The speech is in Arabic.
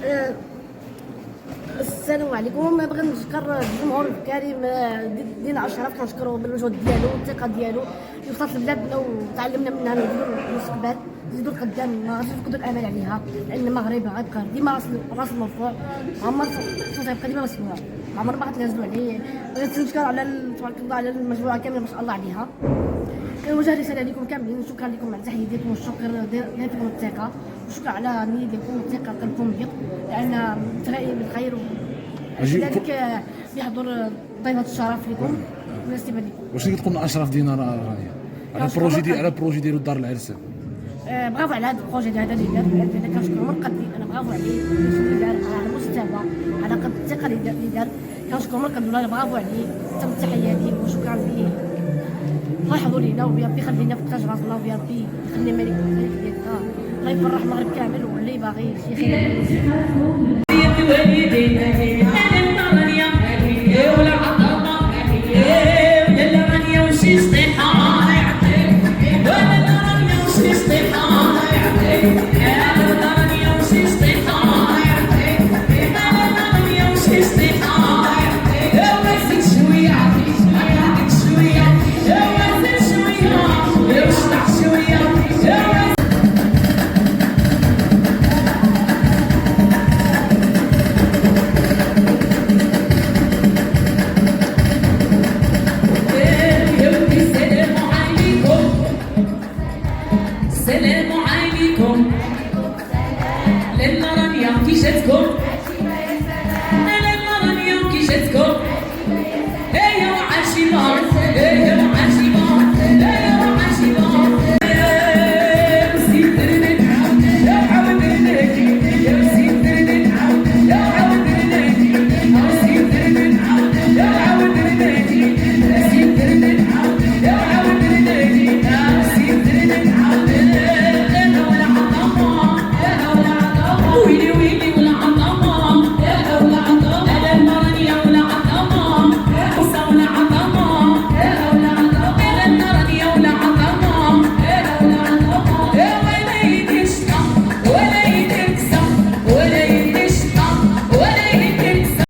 آه، السلام عليكم. بغيت نشكر الجمهور الكريم ديال اشرف، كنشكرو بالمجهود ديالو والثقه ديالو اللي وصلت لبلادنا وتعلمنا منها نديرو المستقبل، نزيدو القدام، ما غاديش نفقدو الامل عليها، لان المغرب غيبقى ديما راس مرفوع، عمر صوته يبقى ديما مسموع، عمر ما غتنازلو عليه. بغيت نشكر على تبارك الله على المجموعه كامله ما شاء الله عليها. كنوجه رساله لكم كاملين، شكرا لكم على تحياتكم والشكر ديالكم والثقه، وشكرا على النيه ديالكم والثقه قلبكم بيض، لان متفائلين بالخير لذلك بحضور ضيفة الشرف لكم ونستفاد لكم. واش اللي كتقول اشرف دينار رانيا على البروجي ديالو دار العرسان؟ برافو على هذا البروجي هذا اللي دار، انا كنشكرو من قلبي، انا برافو عليه اللي دار على المستوى، على قد الثقه اللي دار، كنشكرو من قلبي والله برافو عليه، تم تحياتي وشكرا ليه. الله يحفظو لينا ويربي يخلينا فوق تاج راسنا، ويربي يخلي ملك ديالنا، الله يفرح المغرب كامل، واللي باغي شي خير. السلام عليكم للمرة كيف جاتكم؟